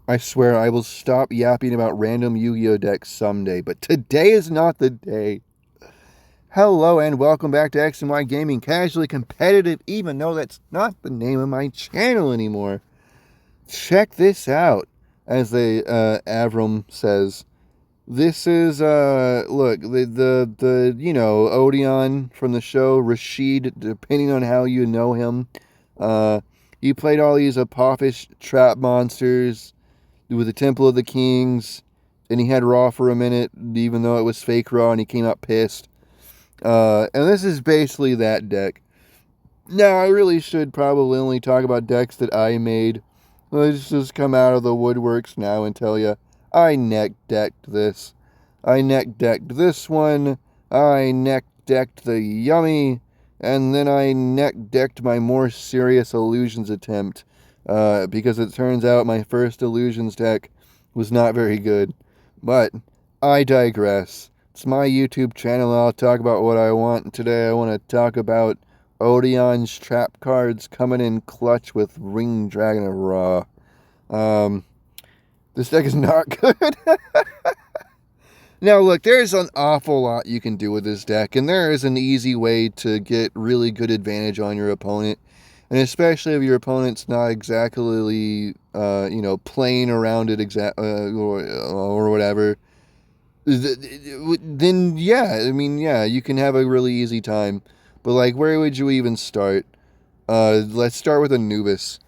I swear I will stop yapping about random Yu-Gi-Oh decks someday, but today is not the day. Hello and welcome back to X and Y Gaming, casually competitive, even though that's not the name of my channel anymore. Check this out, as Avram says. This is look, the Odeon from the show, Rashid, depending on how you know him. He played all these Apophis trap monsters with the Temple of the Kings, and he had Raw for a minute, even though it was fake Raw, and he came out pissed. And this is basically that deck. Now, I really should probably only talk about decks that I made. Let's just come out of the woodworks now and tell you, I neck-decked this. I neck-decked this one. I neck-decked the Yummy. And then I neck-decked my more serious Illusions attempt. Because it turns out my first Illusions deck was not very good. But I digress. It's my YouTube channel. I'll talk about what I want. Today I want to talk about Odeon's trap cards coming in clutch with Ring Dragon of Ra. This deck is not good. Now look, there's an awful lot you can do with this deck, and there is an easy way to get really good advantage on your opponent. And especially if your opponent's not exactly, playing around it or whatever, then yeah, you can have a really easy time. But like, where would you even start? Let's start with Anubis.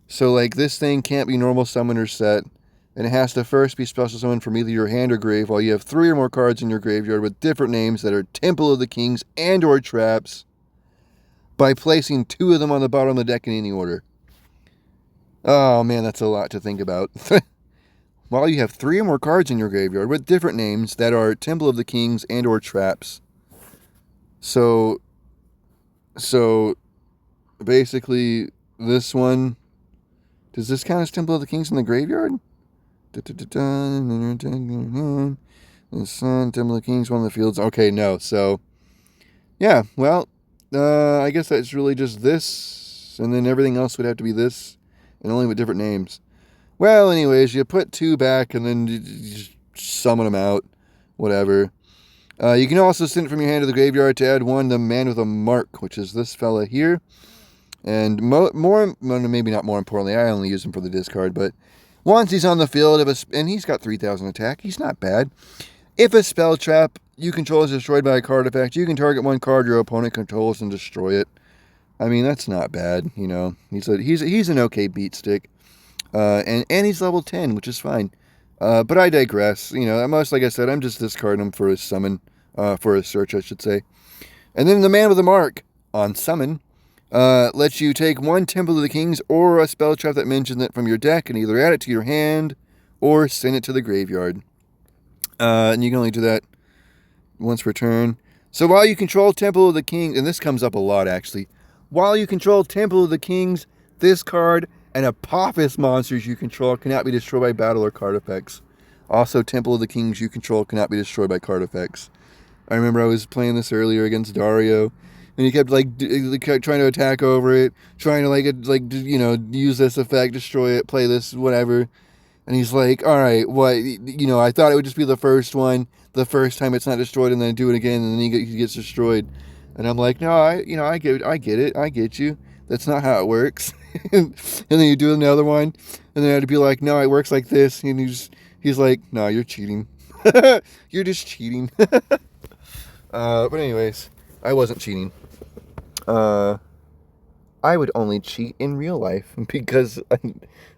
So like, this thing can't be normal summon or set, and it has to first be special summoned from either your hand or grave while you have 3 or more cards in your graveyard with different names that are Temple of the Kings and or traps, by placing 2 of them on the bottom of the deck in any order. Oh man, that's a lot to think about. While you have 3 or more cards in your graveyard with different names that are Temple of the Kings and or traps. So basically, this one, does this count as Temple of the Kings in the graveyard? The Sun, Temple of the Kings, one of the fields. Okay, no. So, yeah, well, I guess that's really just this, and then everything else would have to be this, and only with different names. Well, anyways, you put 2 back, and then you just summon them out. Whatever. You can also send it from your hand to the graveyard to add 1, the Man with a Mark, which is this fella here. And maybe not more importantly, I only use him for the discard, but once he's on the field, and he's got 3,000 attack, he's not bad. If a spell trap you control is destroyed by a card effect, you can target 1 card your opponent controls and destroy it. I mean, that's not bad, you know. He's an okay beat stick. And he's level 10, which is fine. But I digress. You know, like I said, I'm just discarding him for his summon, for his search, I should say. And then the Man with a Mark on summon lets you take 1 Temple of the Kings or a spell trap that mentions it from your deck and either add it to your hand or send it to the graveyard. And you can only do that once per turn. So while you control Temple of the Kings, and this comes up a lot actually, while you control Temple of the Kings, this card and Apophis monsters you control cannot be destroyed by battle or card effects. Also, Temple of the Kings you control cannot be destroyed by card effects. I remember I was playing this earlier against Dario, and he kept trying to attack over it, trying to use this effect, destroy it, play this, whatever. And he's like, all right, what? I thought it would just be the first one, the first time it's not destroyed, and then do it again, and then he gets destroyed. And I'm like, no, I get it, I get you. That's not how it works. And then you do another one, and then I had to be like, no, it works like this. And he's like, no, you're cheating. You're just cheating. But anyways, I wasn't cheating. I would only cheat in real life because,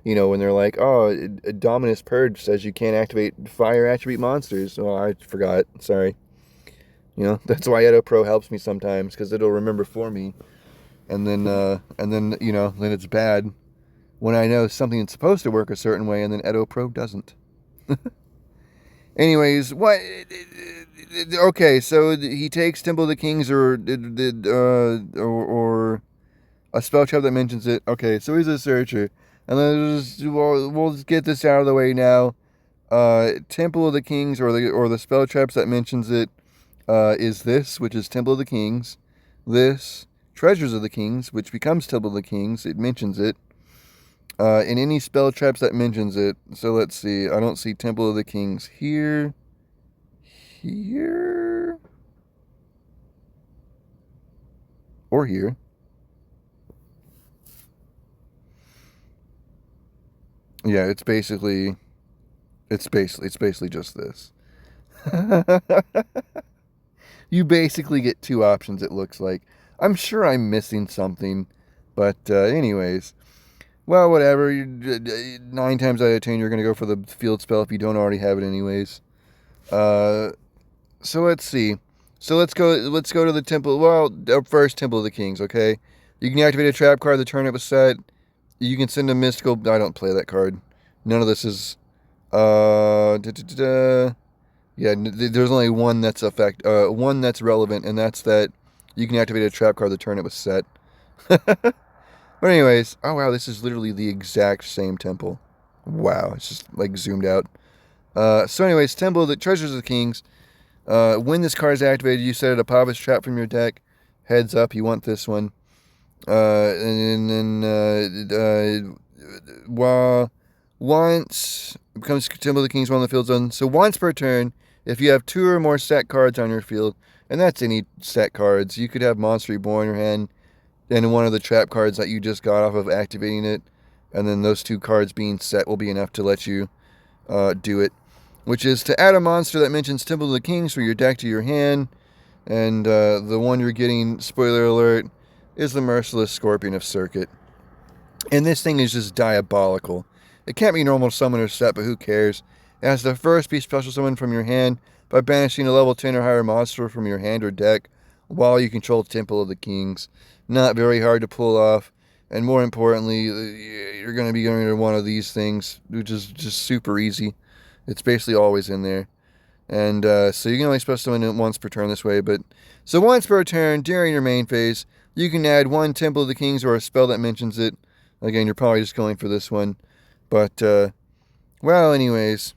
when they're like, oh, Dominus Purge says you can't activate fire attribute monsters. Oh, I forgot. Sorry. That's why Edo Pro helps me sometimes, because it'll remember for me. And then then it's bad when I know something is supposed to work a certain way and then Edo Pro doesn't. Anyways, what? Okay, so he takes Temple of the Kings or a spell trap that mentions it. Okay, so he's a searcher, and then we'll just get this out of the way now. Temple of the Kings or the spell traps that mentions it is this, which is Temple of the Kings. This. Treasures of the Kings, which becomes Temple of the Kings. It mentions it. in any spell traps that mentions it. So let's see. I don't see Temple of the Kings here. Here. Or here. Yeah, it's basically just this. You basically get two options, it looks like. I'm sure I'm missing something, but anyways. Well, whatever. 9 times out of 10, you're going to go for the field spell if you don't already have it anyways. So let's see. So let's go to the temple. Well, first, Temple of the Kings, okay? You can activate a trap card the turn it was set. You can send a mystical... I don't play that card. None of this is... Yeah, there's only one that's one that's relevant, and that's that you can activate a trap card the turn it was set. But anyways, oh wow, this is literally the exact same temple. Wow, it's just like zoomed out. So anyways, Temple of the Treasures of the Kings. When this card is activated, you set a Pavis trap from your deck. Heads up, you want this one. And then once it becomes Temple of the Kings, one of the field zones. So once per turn, if you have 2 or more set cards on your field, and that's any set cards, you could have Monster Reborn in your hand, and one of the trap cards that you just got off of activating it, and then those 2 cards being set will be enough to let you do it. Which is to add a monster that mentions Temple of the Kings from your deck to your hand, and the one you're getting, spoiler alert, is the Merciless Scorpion of Circuit. And this thing is just diabolical. It can't be normal summon or set, but who cares? It has to first be special summon from your hand by banishing a level 10 or higher monster from your hand or deck while you control Temple of the Kings. Not very hard to pull off, and more importantly, you're going to be going to one of these things, which is just super easy. It's basically always in there. And so you can only special summon it once per turn this way. But so once per turn during your main phase, you can add 1 Temple of the Kings or a spell that mentions it. Again, you're probably just going for this one. But, well, anyways.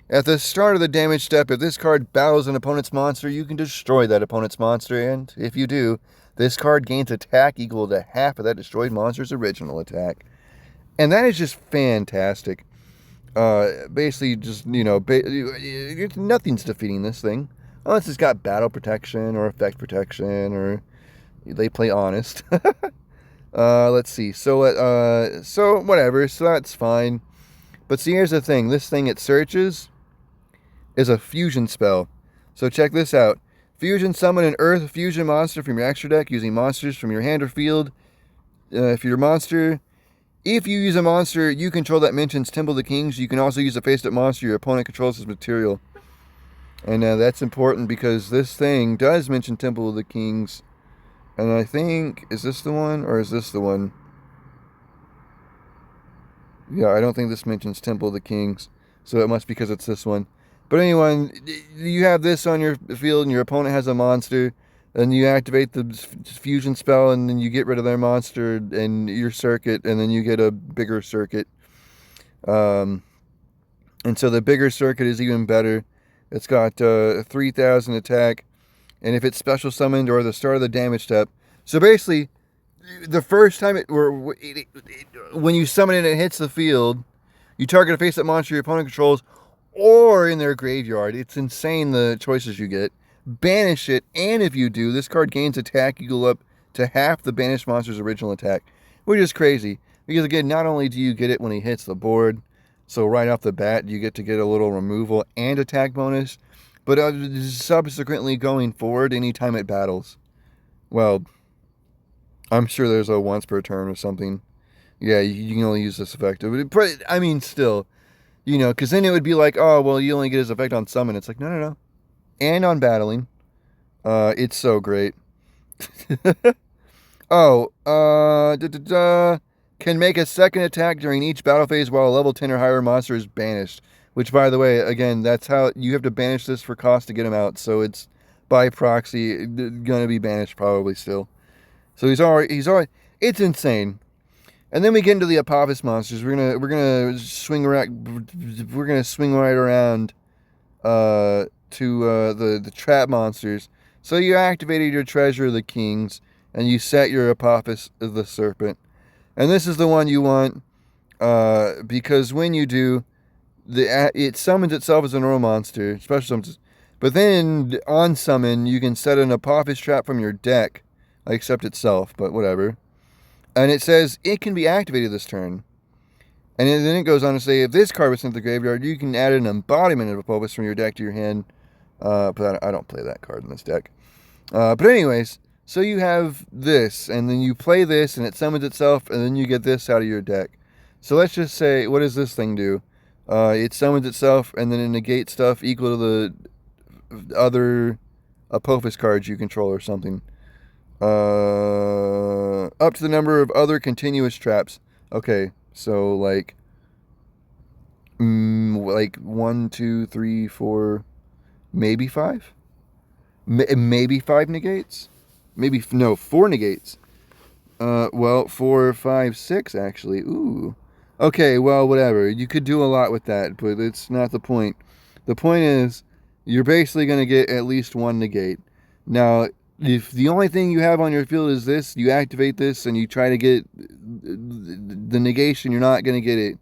At the start of the damage step, if this card battles an opponent's monster, you can destroy that opponent's monster. And if you do, this card gains attack equal to half of that destroyed monster's original attack. And that is just fantastic. Basically just, nothing's defeating this thing. Unless it's got battle protection or effect protection or they play honest. Let's see. So whatever. So that's fine. But see, here's the thing. This thing it searches is a fusion spell. So check this out. Fusion, summon an earth fusion monster from your extra deck using monsters from your hand or field. If you're a monster... If you use a monster you control that mentions Temple of the Kings, you can also use a face-up monster your opponent controls as material. And that's important because this thing does mention Temple of the Kings. And I think, is this the one or is this the one? Yeah, I don't think this mentions Temple of the Kings. So it must be because it's this one. But anyway, you have this on your field and your opponent has a monster. And you activate the fusion spell, and then you get rid of their monster and your circuit, and then you get a bigger circuit. And so the bigger circuit is even better. It's got 3,000 attack, and if it's special summoned or the start of the damage step. So basically, the first time when you summon it and it hits the field, you target a face-up monster your opponent controls, or in their graveyard. It's insane the choices you get. Banish it, and if you do, this card gains attack equal up to half the banished monster's original attack, which is crazy, because again, not only do you get it when he hits the board, so right off the bat, you get to get a little removal and attack bonus, but subsequently going forward, anytime it battles. Well, I'm sure there's a once per turn or something. Yeah, you can only use this effect. But, I mean, still, because then it would be like, oh, well, you only get his effect on summon. It's like, no. And on battling. It's so great. Can make a second attack during each battle phase while a level 10 or higher monster is banished. Which, by the way, again, that's how you have to banish this for cost to get him out. So it's by proxy gonna be banished probably still. So he's already. It's insane. And then we get into the Apophis monsters. We're gonna swing right around. To the trap monsters. So you activated your Treasure of the Kings, and you set your Apophis of the Serpent. And this is the one you want. because when you do, it summons itself as a normal monster, special summons. But then on summon, you can set an Apophis trap from your deck, except itself, but whatever. And it says it can be activated this turn. And then it goes on to say, if this card was sent to the graveyard, you can add an embodiment of Apophis from your deck to your hand. But I don't play that card in this deck. But anyways, so you have this, and then you play this, and it summons itself, and then you get this out of your deck. So let's just say, what does this thing do? It summons itself, and then it negates stuff equal to the other Apophis cards you control or something. Up to the number of other continuous traps. Okay, so like 1, 2, 3, 4, maybe 5? Maybe 5 negates? Maybe, no, 4 negates. Well, 4, 5, 6 actually. Ooh. Okay, well, whatever. You could do a lot with that, but it's not the point. The point is, you're basically going to get at least 1 negate. Now, if the only thing you have on your field is this, you activate this and you try to get the negation, you're not going to get it.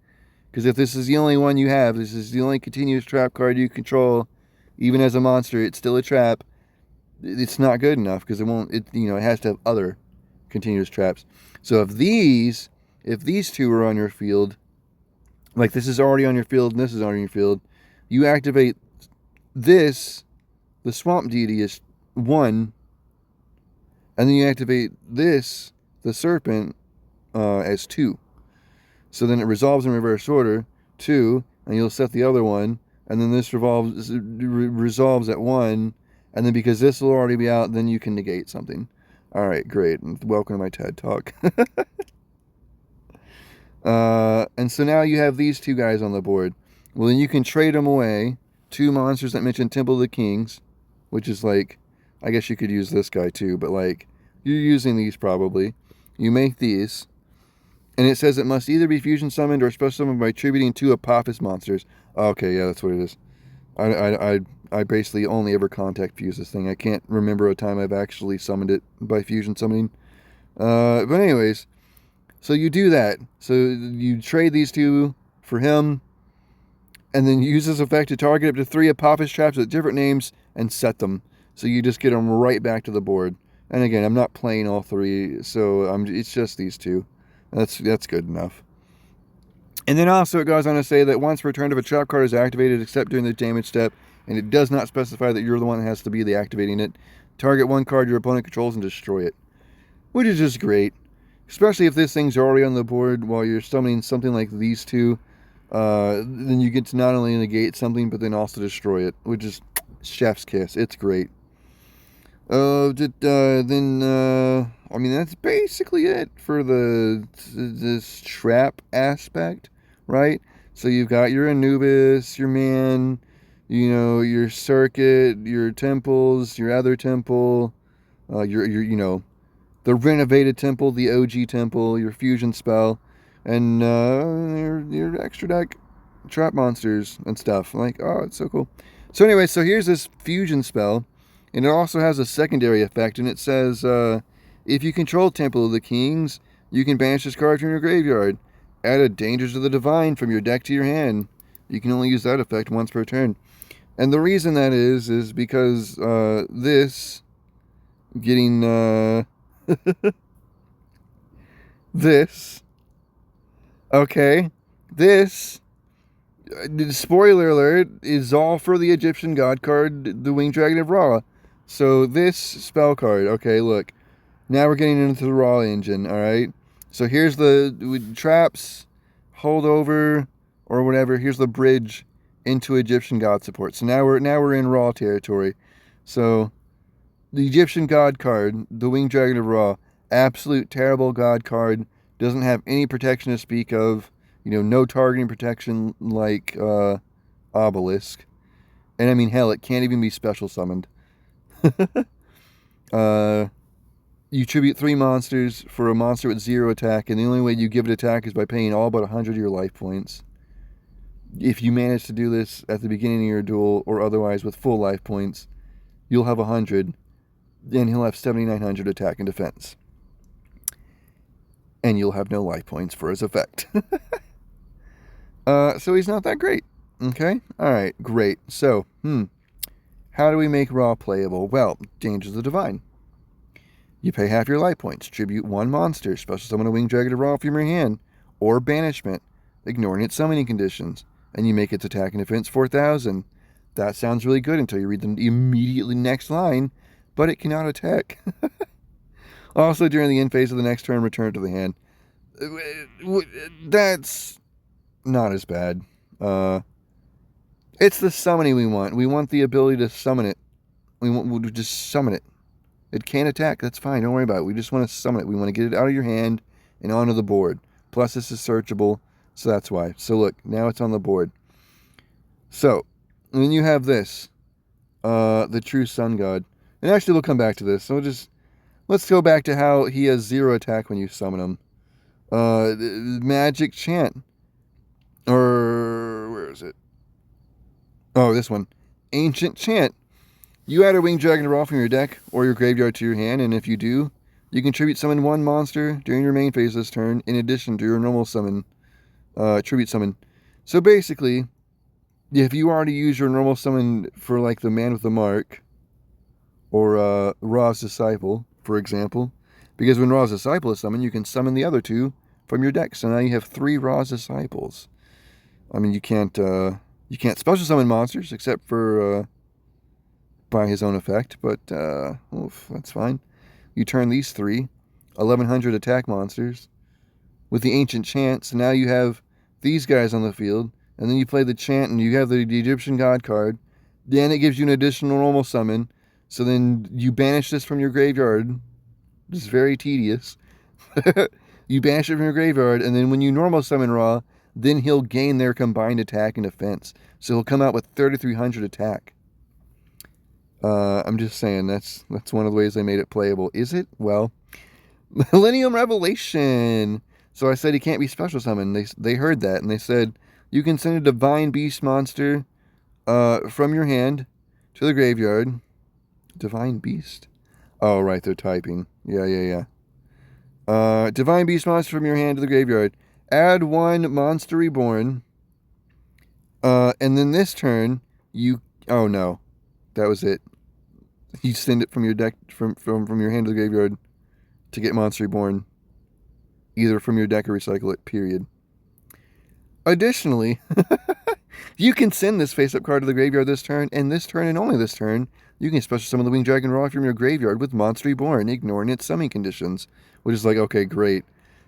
Because if this is the only one you have, this is the only continuous trap card you control, even as a monster, it's still a trap. It's not good enough because it has to have other continuous traps. So if these two are on your field, like this is already on your field and this is already on your field, you activate this, the Swamp Deity is 1, and then you activate this, the Serpent, as 2. So then it resolves in reverse order, 2, and you'll set the other one, and then this resolves at 1, and then because this will already be out, then you can negate something. Alright, great. Welcome to my TED Talk. And so now you have these 2 guys on the board. Well, then you can trade them away. 2 monsters that mention Temple of the Kings, which is like, I guess you could use this guy too, but like, you're using these probably. You make these, and it says it must either be fusion summoned or special summoned by attributing 2 Apophis monsters. Okay, yeah, that's what it is. I basically only ever contact fuse this thing. I can't remember a time I've actually summoned it by fusion summoning. But anyways, so you do that. So you trade these 2 for him, and then use this effect to target up to 3 Apophis traps with different names and set them. So you just get them right back to the board. And again, I'm not playing all 3, so it's just these 2. That's good enough. And then also it goes on to say that once return of a trap card is activated, except during the damage step, and it does not specify that you're the one that has to be the activating it, target 1 card your opponent controls and destroy it. Which is just great. Especially if this thing's already on the board while you're summoning something like these 2. Then you get to not only negate something, but then also destroy it, which is chef's kiss. It's great. I mean, that's basically it for this trap aspect, right? So you've got your Anubis, your man, your circuit, your temples, your other temple, your the renovated temple, the OG temple, your fusion spell, and your extra deck trap monsters and stuff. Like, oh, it's so cool. So anyway, so here's this fusion spell, and it also has a secondary effect, and it says, if you control Temple of the Kings, you can banish this card from your graveyard. Add a Dangers of the Divine from your deck to your hand. You can only use that effect once per turn. And the reason that is because this getting this, okay, this, spoiler alert, is all for the Egyptian god card, the Winged Dragon of Ra. So this spell card, okay, look, now we're getting into the Ra engine, alright? So here's the traps, holdover, or whatever, here's the bridge into Egyptian god support. So now we're in Ra territory. So the Egyptian god card, the Winged Dragon of Ra, absolute terrible god card, doesn't have any protection to speak of, no targeting protection like obelisk. And I mean, hell, it can't even be special summoned. You tribute 3 monsters for a monster with 0 attack, and the only way you give it attack is by paying all but 100 of your life points. If you manage to do this at the beginning of your duel, or otherwise with full life points, you'll have 100, and he'll have 7,900 attack and defense. And you'll have no life points for his effect. So he's not that great. Okay? Alright, great. So, how do we make Raw playable? Well, Dangers of the Divine. You pay half your life points, tribute one monster, special summon a winged dragon to Raw from your hand, or banishment, ignoring its summoning conditions, and you make its attack and defense 4,000. That sounds really good until you read the immediately next line, but it cannot attack. Also, during the end phase of the next turn, return it to the hand. That's not as bad. It's the summoning we want. We want the ability to summon it. We'll just summon it. It can't attack. That's fine. Don't worry about it. We just want to summon it. We want to get it out of your hand and onto the board. Plus, this is searchable, so that's why. So look, now it's on the board. So, and then you have this, the True Sun God. And actually, we'll come back to this. So let's go back to how he has 0 attack when you summon him. Magic Chant. Or, where is it? Oh, this one. Ancient Chant. You add a winged dragon to Raw from your deck or your graveyard to your hand, and if you do, you can tribute summon one monster during your main phase this turn, in addition to your normal summon, tribute summon. So basically, if you already use your normal summon for like the Man with the Mark, or Ra's Disciple, for example, because when Ra's Disciple is summoned, you can summon the other 2 from your deck. So now you have 3 Ra's Disciples. I mean, you can't special summon monsters except for by his own effect, but that's fine. You turn these 3 1100 attack monsters with the Ancient Chant, so now you have these guys on the field, and then you play the Chant, and you have the Egyptian God card. Then it gives you an additional normal summon, so then you banish this from your graveyard. It's very tedious. You banish it from your graveyard, and then when you normal summon Ra, then he'll gain their combined attack and defense. So he'll come out with 3,300 attack. I'm just saying, that's one of the ways they made it playable. Is it? Well, Millennium Revelation. So I said he can't be special summoned. They heard that, and they said, you can send a Divine Beast monster from your hand to the graveyard. Divine Beast? Oh, right, they're typing. Yeah. Divine Beast monster from your hand to the graveyard. Add 1 Monster Reborn. And then this turn, you... Oh, no. That was it. You send it from your deck, from your hand to the graveyard to get Monster Reborn. Either from your deck or recycle it, period. Additionally, you can send this face-up card to the graveyard this turn, and only this turn, you can special summon the Winged Dragon Raw from your graveyard with Monster Reborn, ignoring its summoning conditions. Which is like, okay, great.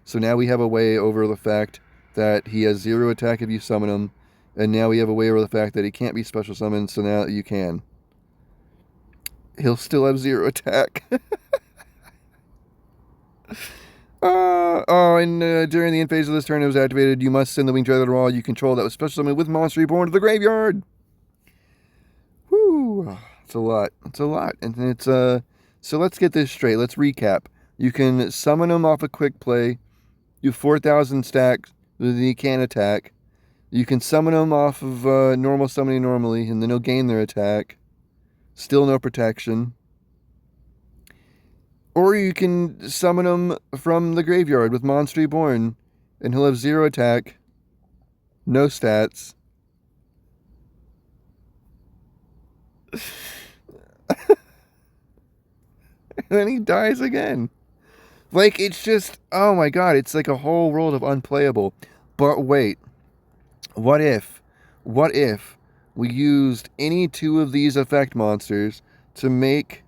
So now we have a way over the fact that he has 0 attack if you summon him, and now we have a way over the fact that he can't be special summoned, so now you can. He'll still have 0 attack. During the end phase of this turn, it was activated. You must send the Winged Dragon Raw you control that was special summoned with Monster Reborn to the graveyard. Woo! It's a lot. And it's, so let's get this straight. Let's recap. You can summon them off a quick play. You have 4,000 stacks, then you can't attack. You can summon them off of normal summoning normally, and then he'll gain their attack. Still no protection. Or you can summon him from the graveyard with Monster Reborn, and he'll have 0 attack, no stats. And then he dies again. Like, it's just, oh my god, it's like a whole world of unplayable. But wait, what if we used any 2 of these effect monsters to make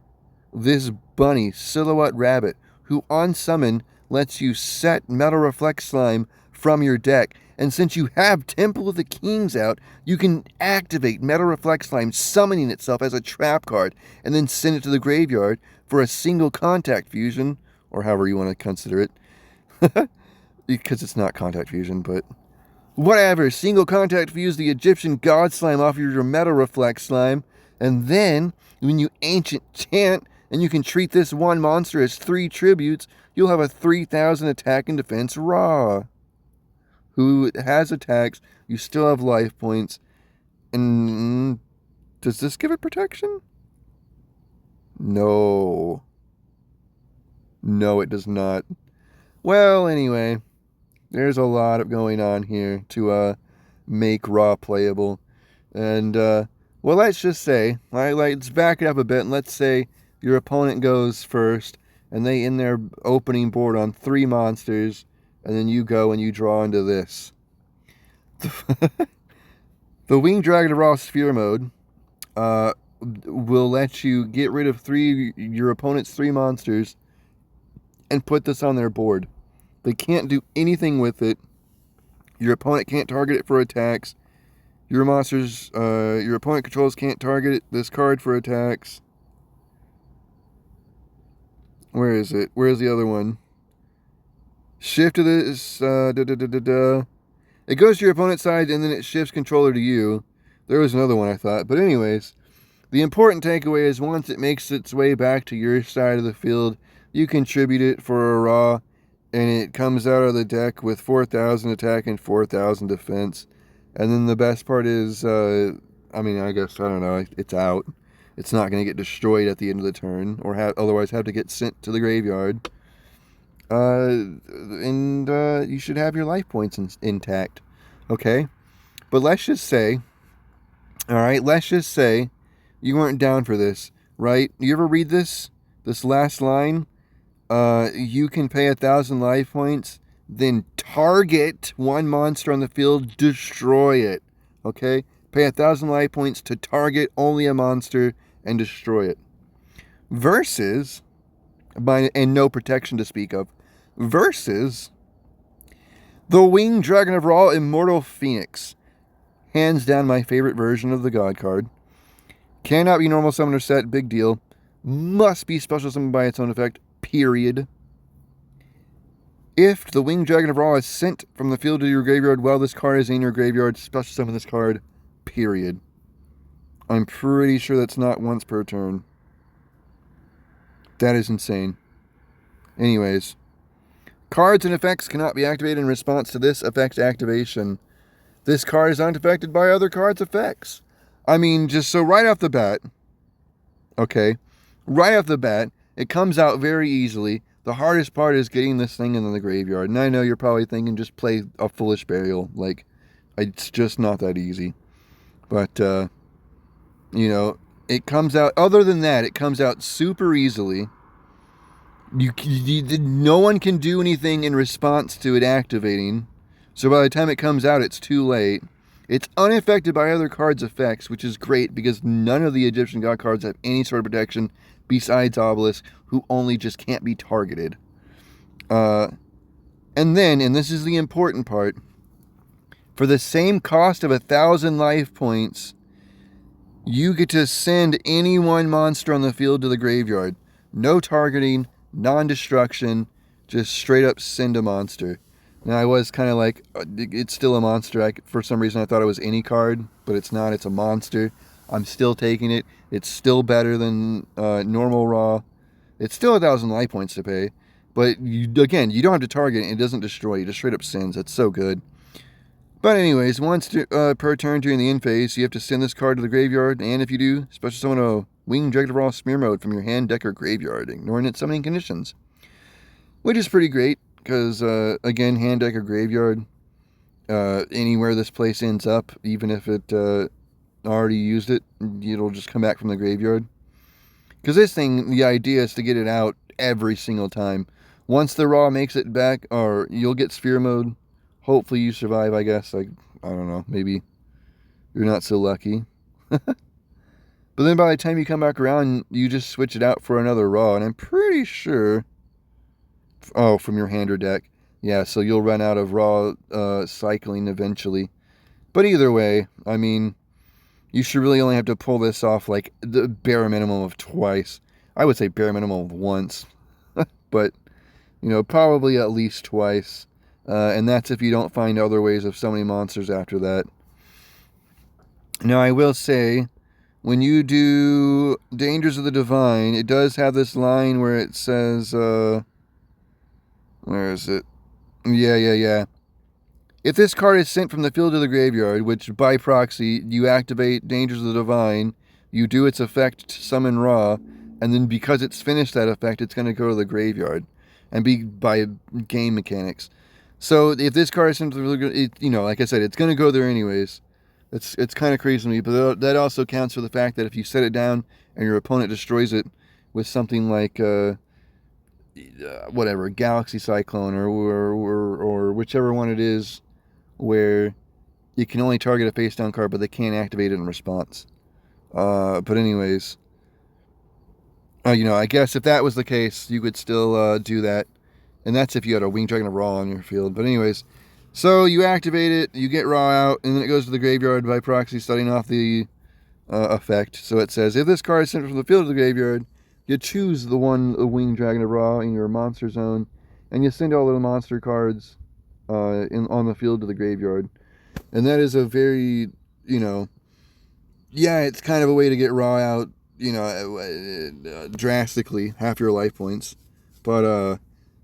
this bunny, Silhouette Rabbit, who on summon lets you set Metal Reflect Slime from your deck. And since you have Temple of the Kings out, you can activate Metal Reflect Slime, summoning itself as a trap card, and then send it to the graveyard for a single contact fusion, or however you want to consider it. Because it's not contact fusion, but whatever. Single contact fuse the Egyptian God Slime off of your Metal Reflect Slime, and then when you Ancient Chant, and you can treat this one monster as 3 tributes, you'll have a 3,000 attack and defense Raw. Who has attacks, you still have life points, and does this give it protection? No. No, it does not. Well, anyway, there's a lot of going on here to make Raw playable. And, well, let's just say, let's back it up a bit, and let's say your opponent goes first, and they end their opening board on 3 monsters, and then you go and you draw into this. The Winged Dragon of Raw Sphere mode will let you get rid of your opponent's 3 monsters and put this on their board. They can't do anything with it. Your opponent can't target it for attacks. Your opponent controls can't target this card for attacks. Where is it? Where's the other one? Shift to this. It goes to your opponent's side and then it shifts controller to you. There was another one I thought. But anyways, the important takeaway is once it makes its way back to your side of the field, you contribute it for a Raw, and it comes out of the deck with 4,000 attack and 4,000 defense. And then the best part is, I don't know, it's out. It's not going to get destroyed at the end of the turn, or otherwise have to get sent to the graveyard. And you should have your life points intact. Okay? But let's just say, you weren't down for this, right? You ever read this? This last line? You can pay 1,000 life points, then target one monster on the field, destroy it. Okay? Pay 1,000 life points to target only a monster and destroy it. Versus, and no protection to speak of, versus the Winged Dragon of Raw Immortal Phoenix. Hands down my favorite version of the God card. Cannot be normal summoner set, big deal. Must be special summoned by its own effect, period. If the Winged Dragon of Raw is sent from the field to your graveyard while this card is in your graveyard, special summon this card, period. I'm pretty sure that's not once per turn. That is insane. Anyways, cards and effects cannot be activated in response to this effect activation. This card is not affected by other cards' effects. I mean, just so right off the bat, okay, right off the bat, it comes out very easily. The hardest part is getting this thing into the graveyard. And I know you're probably thinking just play a Foolish Burial. Like, it's just not that easy. But, you know, it comes out, other than that, it comes out super easily. No one can do anything in response to it activating. So by the time it comes out, it's too late. It's unaffected by other cards' effects, which is great because none of the Egyptian God cards have any sort of protection besides Obelisk, who only just can't be targeted. And then, and this is the important part, for the same cost of 1,000 life points, you get to send any one monster on the field to the graveyard. No targeting, non-destruction, just straight up send a monster. Now, I was kind of like, it's still a monster. For some reason, I thought it was any card, but it's not. It's a monster. I'm still taking it. It's still better than normal Raw. It's still 1,000 life points to pay. But, you don't have to target it. It doesn't destroy. It just straight up sends. That's so good. But anyways, once per turn during the end phase, you have to send this card to the graveyard. And if you do, special summon a Winged Dragon of Raw Smear mode from your hand, deck, or graveyard, ignoring its summoning conditions. Which is pretty great. Because, again, hand, deck, or graveyard, anywhere this place ends up, even if it already used it, it'll just come back from the graveyard. Because this thing, the idea is to get it out every single time. Once the Raw makes it back, or you'll get Sphere mode. Hopefully you survive, I guess. I don't know, maybe you're not so lucky. But then by the time you come back around, you just switch it out for another Raw, and I'm pretty sure... Oh, from your hand or deck. Yeah, so you'll run out of Raw cycling eventually. But either way, I mean, you should really only have to pull this off like the bare minimum of twice. I would say bare minimum of once. But, you know, probably at least twice. And that's if you don't find other ways of summoning monsters after that. Now, I will say, when you do Dangers of the Divine, it does have this line where it says... Where is it? Yeah. If this card is sent from the field to the graveyard, which by proxy, you activate Dangers of the Divine, you do its effect to summon Raw, and then because it's finished that effect, it's going to go to the graveyard. And be by game mechanics. So if this card is simply really good, you know, like I said, it's going to go there anyways. It's kind of crazy to me, but that also counts for the fact that if you set it down and your opponent destroys it with something like whatever, Galaxy Cyclone or whichever one it is, where you can only target a face down card, but they can't activate it in response. But anyways, you know, I guess if that was the case, you could still do that. And that's if you had a Winged Dragon of Raw on your field. But anyways, so you activate it, you get Raw out, and then it goes to the graveyard by proxy, starting off the effect. So it says, if this card is sent from the field to the graveyard, you choose the Winged Dragon of Raw in your monster zone, and you send all the monster cards on the field to the graveyard. And that is a very, you know, yeah, it's kind of a way to get Raw out, you know, drastically, half your life points. But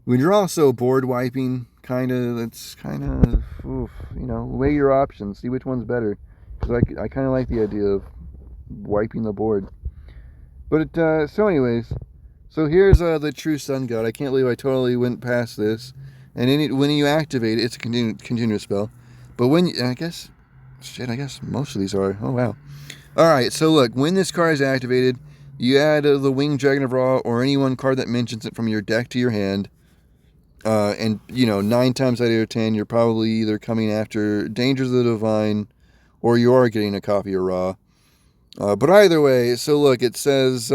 when you're also board wiping, that's kind of, you know, weigh your options, see which one's better. Because I kind of like the idea of wiping the board. But so anyways, so here's the True Sun God. I can't believe I totally went past this. And when you activate it, it's a continuous spell. But I guess most of these are. Oh wow. Alright, so look, when this card is activated, you add the Winged Dragon of Ra or any one card that mentions it from your deck to your hand. And, you know, 9 times out of 10, you're probably either coming after Dangers of the Divine or you are getting a copy of Ra. But either way, so look, it says,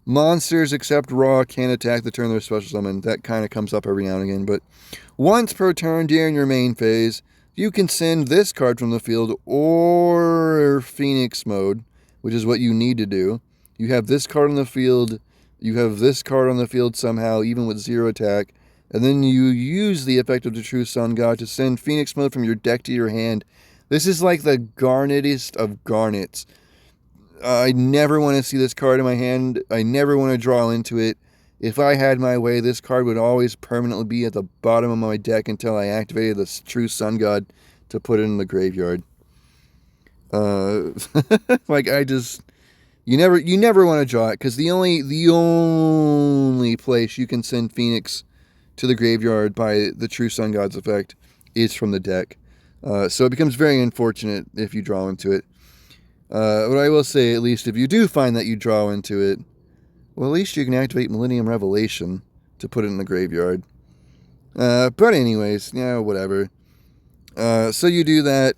monsters except Ra can attack the turn they're special summoned. That kind of comes up every now and again. But once per turn during your main phase, you can send this card from the field or Phoenix mode, which is what you need to do. You have this card on the field. You have this card on the field somehow, even with 0 attack. And then you use the effect of the True Sun God to send Phoenix mode from your deck to your hand. This is like the garnetest of garnets. I never want to see this card in my hand. I never want to draw into it. If I had my way, this card would always permanently be at the bottom of my deck until I activated the True Sun God to put it in the graveyard. Like you never want to draw it, because the only place you can send Phoenix to the graveyard by the True Sun God's effect is from the deck. So it becomes very unfortunate if you draw into it. But I will say, at least if you do find that you draw into it, well, at least you can activate Millennium Revelation to put it in the graveyard. But anyways, yeah, whatever. So you do that,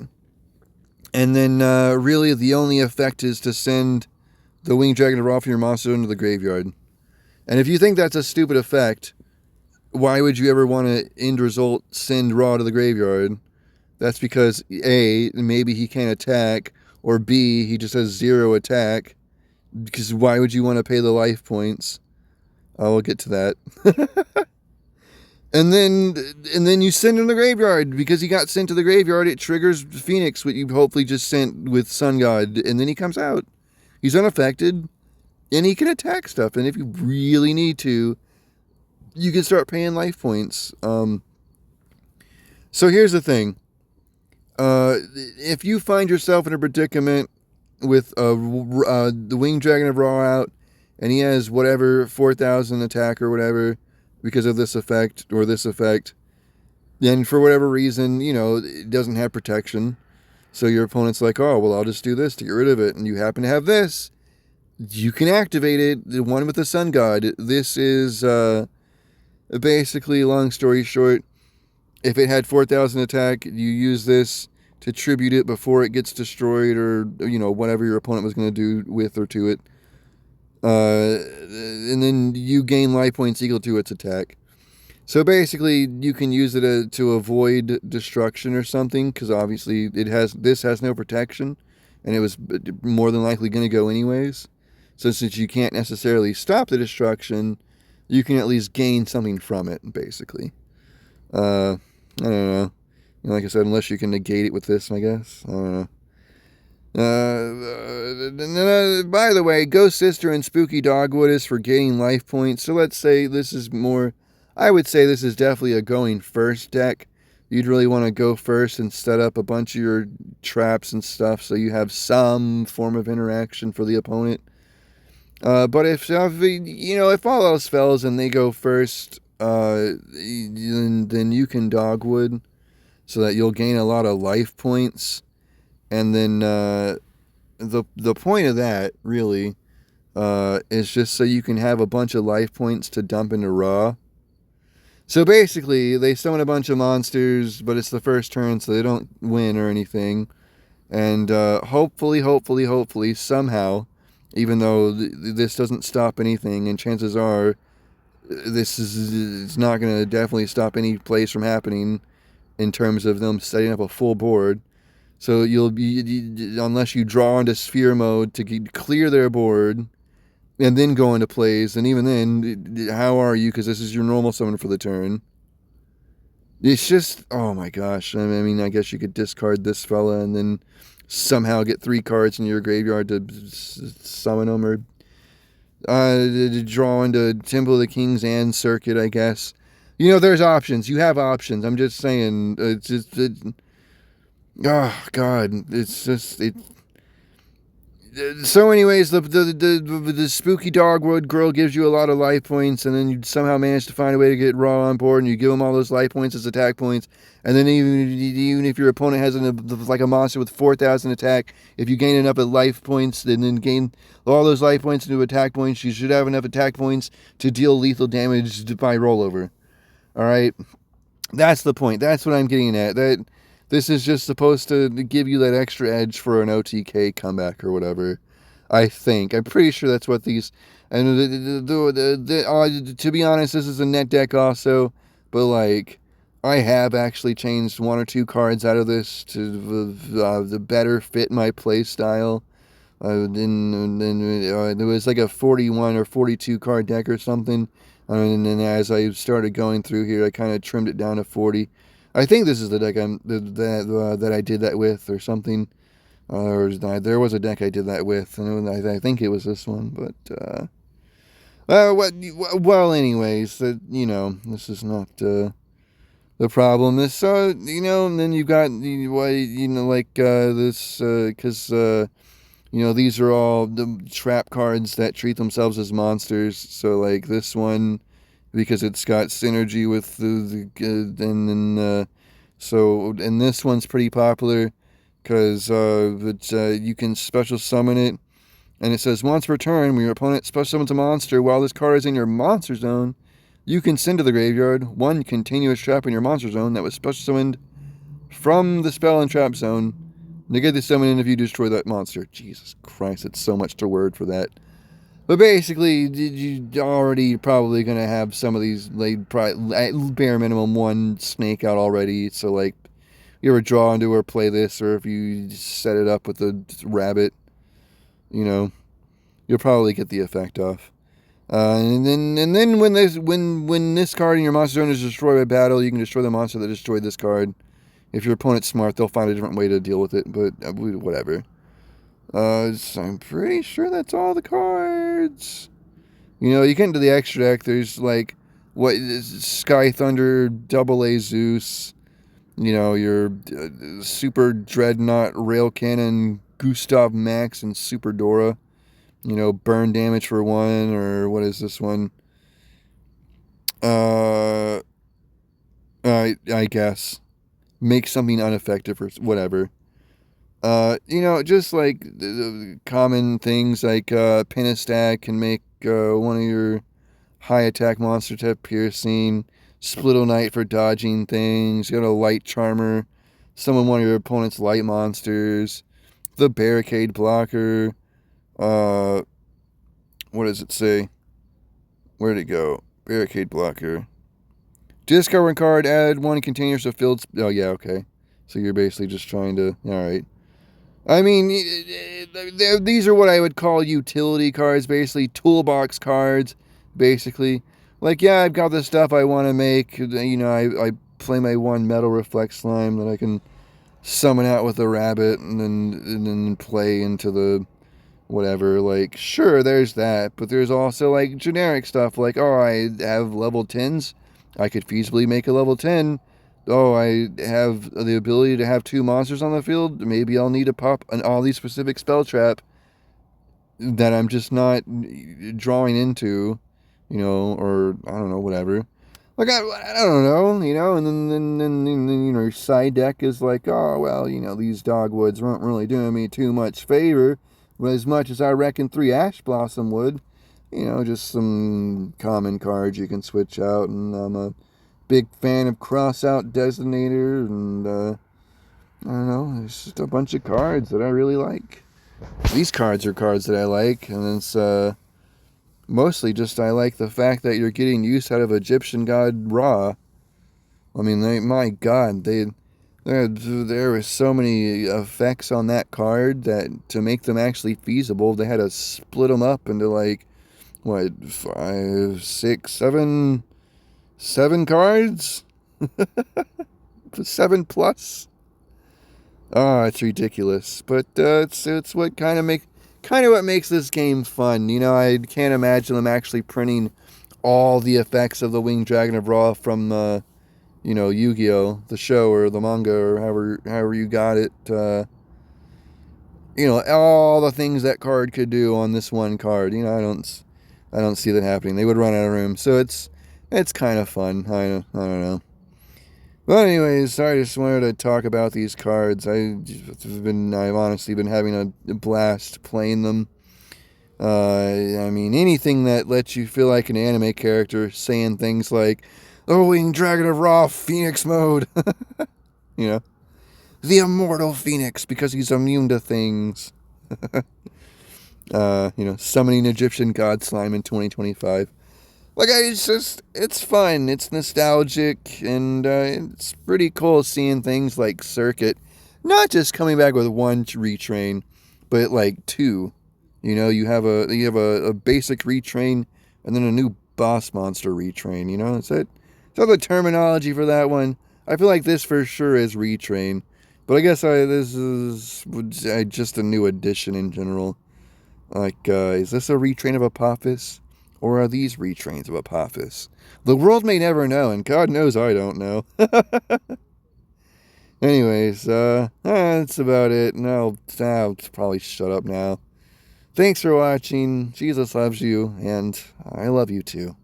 and then really the only effect is to send the Winged Dragon of Ra from your monster into the graveyard. And if you think that's a stupid effect, why would you ever want to end result send Ra to the graveyard? That's because A, maybe he can't attack, or B, he just has 0 attack. Because why would you want to pay the life points? We'll get to that. and then you send him to the graveyard. Because he got sent to the graveyard, it triggers Phoenix, what you hopefully just sent with Sun God. And then he comes out. He's unaffected. And he can attack stuff. And if you really need to, you can start paying life points. So here's the thing. If you find yourself in a predicament with the Winged Dragon of Ra out, and he has whatever 4,000 attack or whatever because of this effect or this effect, then for whatever reason, you know, it doesn't have protection. So your opponent's like, oh, well, I'll just do this to get rid of it. And you happen to have this. You can activate it, the one with the Sun God. This is basically, long story short, if it had 4,000 attack, you use this to tribute it before it gets destroyed, or, you know, whatever your opponent was going to do with or to it. And then you gain life points equal to its attack. So basically, you can use it to avoid destruction or something, because obviously this has no protection, and it was more than likely going to go anyways. So since you can't necessarily stop the destruction, you can at least gain something from it, basically. I don't know. You know, like I said, unless you can negate it with this, I guess. I don't know. By the way, Ghost Sister and Spooky Dogwood is for gaining life points. So let's say this is more... I would say this is definitely a going first deck. You'd really want to go first and set up a bunch of your traps and stuff so you have some form of interaction for the opponent. But if all else fails and they go first, then you can dogwood so that you'll gain a lot of life points. And then the point of that really is just so you can have a bunch of life points to dump into raw. So basically, they summon a bunch of monsters, but it's the first turn, so they don't win or anything. And hopefully, somehow, even though this doesn't stop anything, and chances are, it's not going to definitely stop any plays from happening in terms of them setting up a full board. So you'll be, unless you draw into sphere mode to clear their board, and then go into plays, and even then, how are you? Because this is your normal summon for the turn. It's just, oh my gosh. I mean, I guess you could discard this fella and then somehow get 3 cards in your graveyard to summon them, or to draw into Temple of the Kings and Circuit, I guess. You know, there's options. You have options. I'm just saying. It's just, oh God, it's just it. So, anyways, the spooky dogwood girl gives you a lot of life points, and then you somehow manage to find a way to get Raw on board, and you give them all those life points as attack points. And then even if your opponent has like a monster with 4,000 attack, if you gain enough life points, then gain all those life points into attack points, you should have enough attack points to deal lethal damage by rollover. All right, that's the point. That's what I'm getting at. That. This is just supposed to give you that extra edge for an OTK comeback or whatever. I think. I'm pretty sure that's what these... And to be honest, this is a net deck also. But, like, I have actually changed 1 or 2 cards out of this to the better fit my play style. It was like a 41 or 42 card deck or something. And then as I started going through here, I kind of trimmed it down to 40. I think this is the deck that I did that with, or something. Or there was a deck I did that with, and I think it was this one. But well, anyways, you know, this is not the problem. This, you know, and then you got like this, because you know, these are all the trap cards that treat themselves as monsters. So like this one, because it's got synergy with and this one's pretty popular because you can special summon it, and it says once per turn when your opponent special summons a monster while this card is in your monster zone, you can send to the graveyard 1 continuous trap in your monster zone that was special summoned from the spell and trap zone. Negate the summon if you destroy that monster. Jesus Christ, it's so much to word for that. But basically, you're already probably going to have some of these laid, at bare minimum 1 snake out already. So, like, you ever draw into or play this, or if you set it up with a rabbit, you know, you'll probably get the effect off. And then when this card in your monster zone is destroyed by battle, you can destroy the monster that destroyed this card. If your opponent's smart, they'll find a different way to deal with it, but whatever. So I'm pretty sure that's all the cards. You know, you get into the extra deck, there's like, what is Sky Thunder, Double A Zeus, you know, your Super Dreadnought, Rail Cannon, Gustav Max, and Super Dora. You know, burn damage for 1, or what is this one? I guess. Make something ineffective or whatever. You know, just like common things like Pentastack can make one of your high attack monster type piercing, Splittle Knight for dodging things, you got a Light Charmer, summon one of your opponent's light monsters, the Barricade Blocker, what does it say? Where'd it go? Barricade Blocker. Discard 1 card, add 1 containers of filled... Oh, yeah, okay. So you're basically just trying to... Alright. I mean, these are what I would call utility cards, basically. Toolbox cards, basically. Like, yeah, I've got the stuff I want to make. You know, I play my 1 Metal Reflect Slime that I can summon out with a rabbit and then play into the... whatever. Like, sure, there's that. But there's also, like, generic stuff. Like, oh, I have level 10s. I could feasibly make a level 10. Oh, I have the ability to have 2 monsters on the field. Maybe I'll need to pop an oddly specific spell trap that I'm just not drawing into, you know, or I don't know, whatever. Like, I don't know, you know, and then, you know, your side deck is like, oh, well, you know, these dogwoods weren't really doing me too much favor, but as much as I reckon 3 Ash Blossom would. You know, just some common cards you can switch out, and I'm a big fan of cross-out Designator, and, I don't know, there's just a bunch of cards that I really like. These cards are cards that I like, and it's, mostly just I like the fact that you're getting use out of Egyptian God Ra. I mean, my God, there were so many effects on that card that to make them actually feasible, they had to split them up into like, what, 5, 6, 7 cards? 7 plus? Oh, it's ridiculous. But it's what kind of what makes this game fun. You know, I can't imagine them actually printing all the effects of the Winged Dragon of Ra from you know, Yu-Gi-Oh, the show or the manga or however you got it. You know, all the things that card could do on this one card. You know, I don't see that happening. They would run out of room. So it's kind of fun. I don't know. Well, anyways, I just wanted to talk about these cards. I've honestly been having a blast playing them. I mean, anything that lets you feel like an anime character saying things like, "Oh, Winged Dragon of Ra, Phoenix mode." You know, the immortal Phoenix because he's immune to things. You know, summoning Egyptian god slime in 2025. Like, it's fun, it's nostalgic, and it's pretty cool seeing things like Circuit not just coming back with 1 retrain, but like 2. You know, you have a basic retrain and then a new boss monster retrain. You know, is that the terminology for that one? I feel like this for sure is retrain, but I guess this is just a new addition in general. Like, is this a retrain of Apophis? Or are these retrains of Apophis? The world may never know, and God knows I don't know. Anyways, that's about it, and I'll probably shut up now. Thanks for watching. Jesus loves you, and I love you too.